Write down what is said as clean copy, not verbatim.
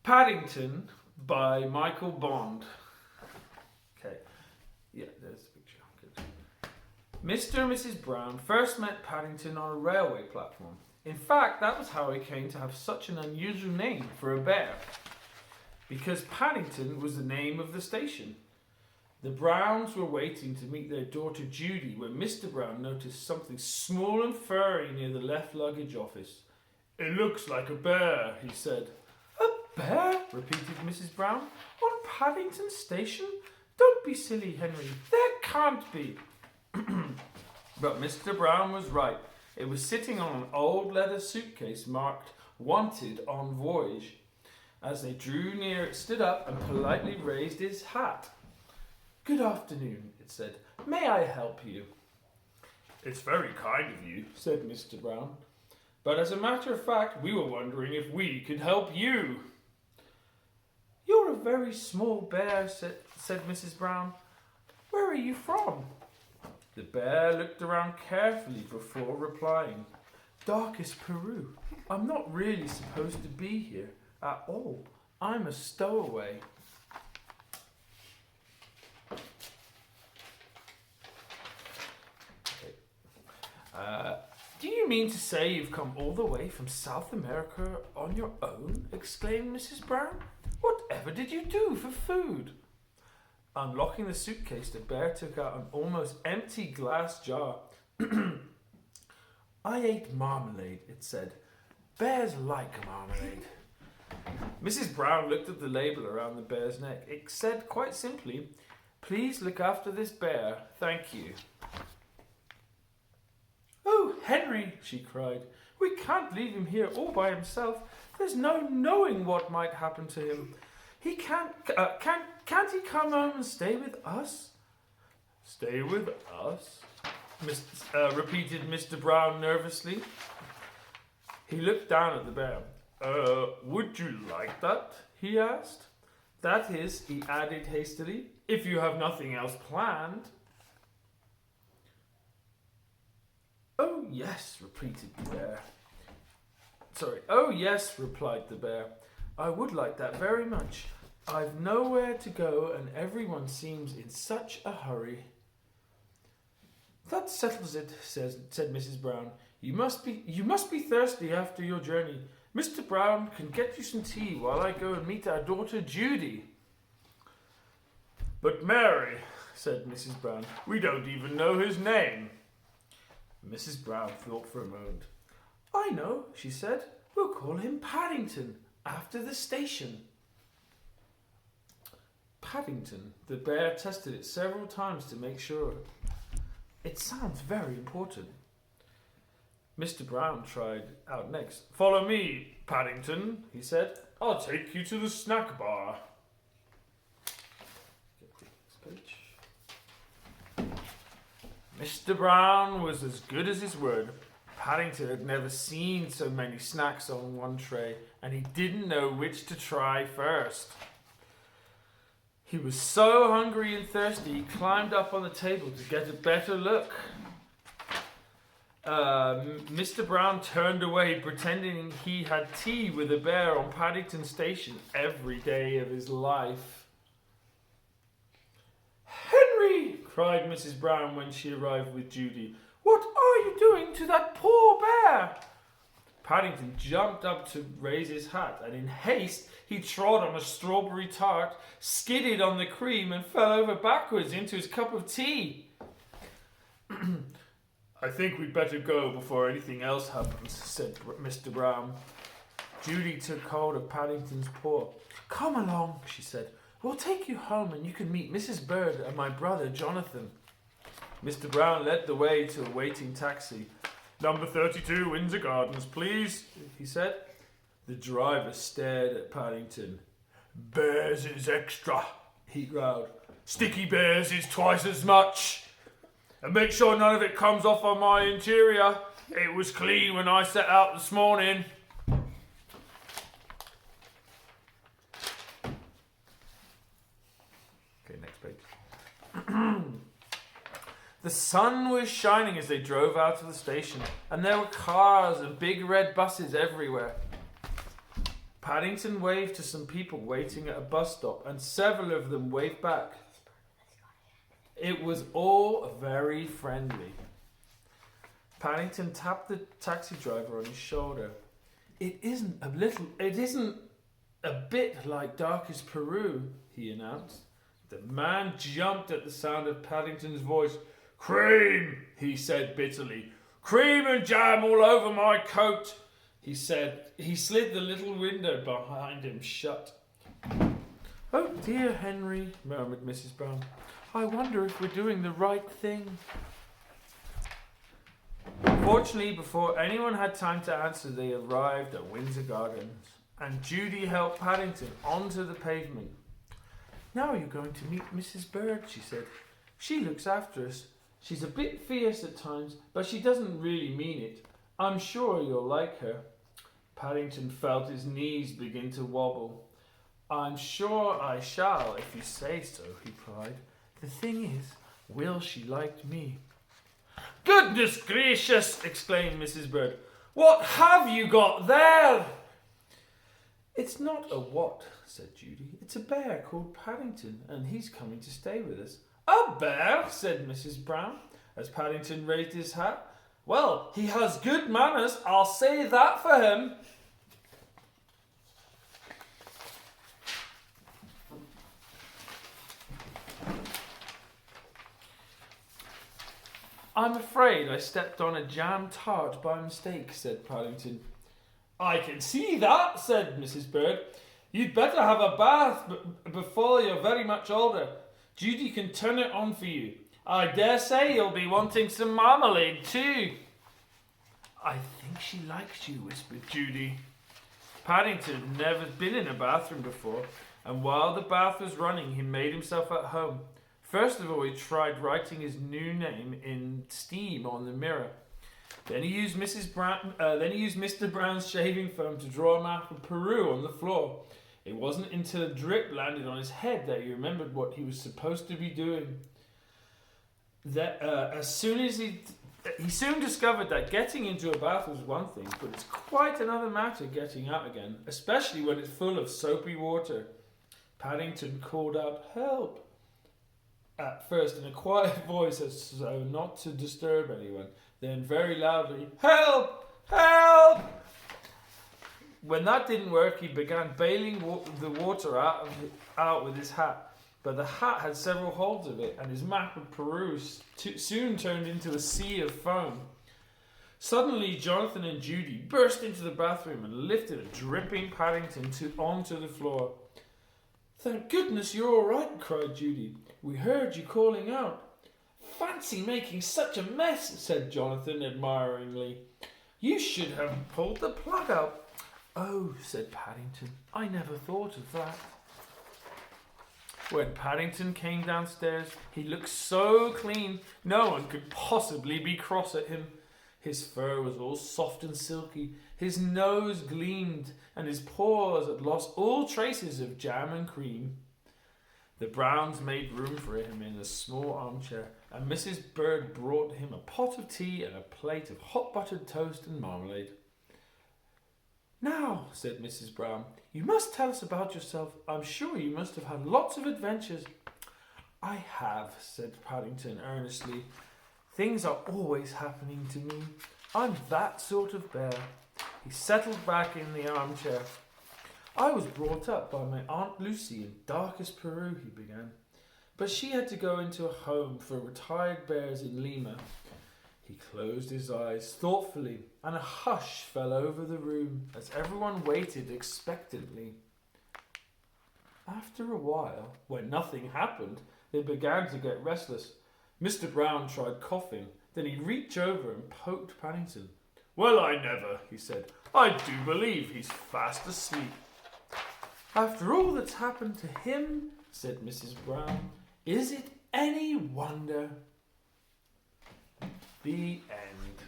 Paddington by Michael Bond. Okay, yeah, there's the picture. Good. Mr. and Mrs. Brown first met Paddington on a railway platform. In fact, that was how he came to have such an unusual name for a bear, because Paddington was the name of the station. The Browns were waiting to meet their daughter Judy when Mr. Brown noticed something small and furry near the left luggage office. "It looks like a bear," he said. "A bear?" repeated Mrs. Brown. "On Paddington Station? Don't be silly, Henry. There can't be." But Mr. Brown was right. It was sitting on an old leather suitcase marked "Wanted on Voyage." As they drew near, it stood up and politely raised his hat. "Good afternoon," it said. "May I help you?" "It's very kind of you," said Mr. Brown. "But as a matter of fact, we were wondering if we could help you." "You're a very small bear," said Mrs. Brown. "Where are you from?" The bear looked around carefully before replying. "Darkest Peru. I'm not really supposed to be here at all. I'm a stowaway." "Do you mean to say you've come all the way from South America on your own?" exclaimed Mrs. Brown. "Whatever did you do for food?" Unlocking the suitcase, the bear took out an almost empty glass jar. "I ate marmalade," it said. "Bears like marmalade." Mrs. Brown looked at the label around the bear's neck. It said quite simply, "Please look after this bear. Thank you." "Oh, Henry," she cried, "we can't leave him here all by himself. There's no knowing what might happen to him. He can't he come home and stay with us?" "Stay with us?" repeated Mr. Brown nervously. He looked down at the bear. Would you like that?" he asked. "That is," he added hastily, "if you have nothing else planned." "Oh, yes," repeated the bear. "Oh, yes," replied the bear. "I would like that very much. I've nowhere to go and everyone seems in such a hurry." "That settles it," said Mrs. Brown. You must be thirsty after your journey. Mr. Brown can get you some tea while I go and meet our daughter Judy." "But Mary," said Mrs. Brown, "we don't even know his name." Mrs. Brown thought for a moment. "I know," she said. "We'll call him Paddington, after the station." Paddington. The bear tested it several times to make sure. It sounds very important. Mr. Brown tried out next. "Follow me, Paddington," he said. "I'll take you to the snack bar." Get to the next page. Mr. Brown was as good as his word. Paddington had never seen so many snacks on one tray, and he didn't know which to try first. He was so hungry and thirsty, he climbed up on the table to get a better look. Mr. Brown turned away, pretending he had tea with a bear on Paddington Station every day of his life. "Henry!" cried Mrs. Brown when she arrived with Judy. "What are you doing to that poor bear?" Paddington jumped up to raise his hat, and in haste he trod on a strawberry tart, skidded on the cream, and fell over backwards into his cup of tea. "I think we'd better go before anything else happens," said Mr. Brown. Judy took hold of Paddington's paw. "Come along," she said. "We'll take you home and you can meet Mrs. Bird and my brother Jonathan." Mr. Brown led the way to a waiting taxi. "Number 32 Windsor Gardens, please," he said. The driver stared at Paddington. "Bears is extra," he growled. "Sticky bears is twice as much. And make sure none of it comes off on my interior. It was clean when I set out this morning." Okay, next page. The sun was shining as they drove out of the station, and there were cars and big red buses everywhere. Paddington waved to some people waiting at a bus stop, and several of them waved back. It was all very friendly. Paddington tapped the taxi driver on his shoulder. It isn't a bit like Darkest Peru, he announced. The man jumped at the sound of Paddington's voice. Cream, he said bitterly. Cream and jam all over my coat, he said. He slid the little window behind him shut. Oh dear, Henry, murmured Mrs. Brown. I wonder if we're doing the right thing. Fortunately, before anyone had time to answer, they arrived at Windsor Gardens, and Judy helped Paddington onto the pavement. Now you're going to meet Mrs. Bird, she said. She looks after us. She's a bit fierce at times, but she doesn't really mean it. I'm sure you'll like her. Paddington felt his knees begin to wobble. I'm sure I shall, if you say so, he cried. The thing is, will she like me? Goodness gracious, exclaimed Mrs. Bird. What have you got there? It's not a what, said Judy. It's a bear called Paddington, and he's coming to stay with us. A bear, said Mrs. Brown, as Paddington raised his hat. Well, he has good manners, I'll say that for him. I'm afraid I stepped on a jam tart by mistake, said Paddington. I can see that, said Mrs. Bird. You'd better have a bath before you're very much older. Judy can turn it on for you. I dare say you'll be wanting some marmalade too. I think she likes you, whispered Judy. Paddington had never been in a bathroom before, and while the bath was running, he made himself at home. First of all, he tried writing his new name in steam on the mirror. Then he used Mr. Brown's shaving foam to draw a map of Peru on the floor. It wasn't until a drip landed on his head that he remembered what he was supposed to be doing. He soon discovered that getting into a bath was one thing, but it's quite another matter getting out again, especially when it's full of soapy water. Paddington called out, "Help!" At first in a quiet voice so not to disturb anyone, then very loudly, "Help! Help!" When that didn't work, he began bailing the water out with his hat. But the hat had several holes in it, and his map of Peru soon turned into a sea of foam. Suddenly, Jonathan and Judy burst into the bathroom and lifted a dripping Paddington onto the floor. "Thank goodness you're all right," cried Judy. "We heard you calling out." "Fancy making such a mess," said Jonathan admiringly. "You should have pulled the plug out." "Oh," said Paddington, "I never thought of that." When Paddington came downstairs, he looked so clean, no one could possibly be cross at him. His fur was all soft and silky, his nose gleamed, and his paws had lost all traces of jam and cream. The Browns made room for him in a small armchair, and Mrs. Bird brought him a pot of tea and a plate of hot buttered toast and marmalade. "Now," said Mrs. Brown, "you must tell us about yourself. I'm sure you must have had lots of adventures." "I have," said Paddington earnestly. "Things are always happening to me. I'm that sort of bear." He settled back in the armchair. "I was brought up by my Aunt Lucy in Darkest Peru," he began. "But she had to go into a home for retired bears in Lima." He closed his eyes thoughtfully, and a hush fell over the room as everyone waited expectantly. After a while, when nothing happened, they began to get restless. Mr. Brown tried coughing, then he reached over and poked Paddington. "Well, I never," he said. "I do believe he's fast asleep." "After all that's happened to him," said Mrs. Brown, "is it any wonder?" The end.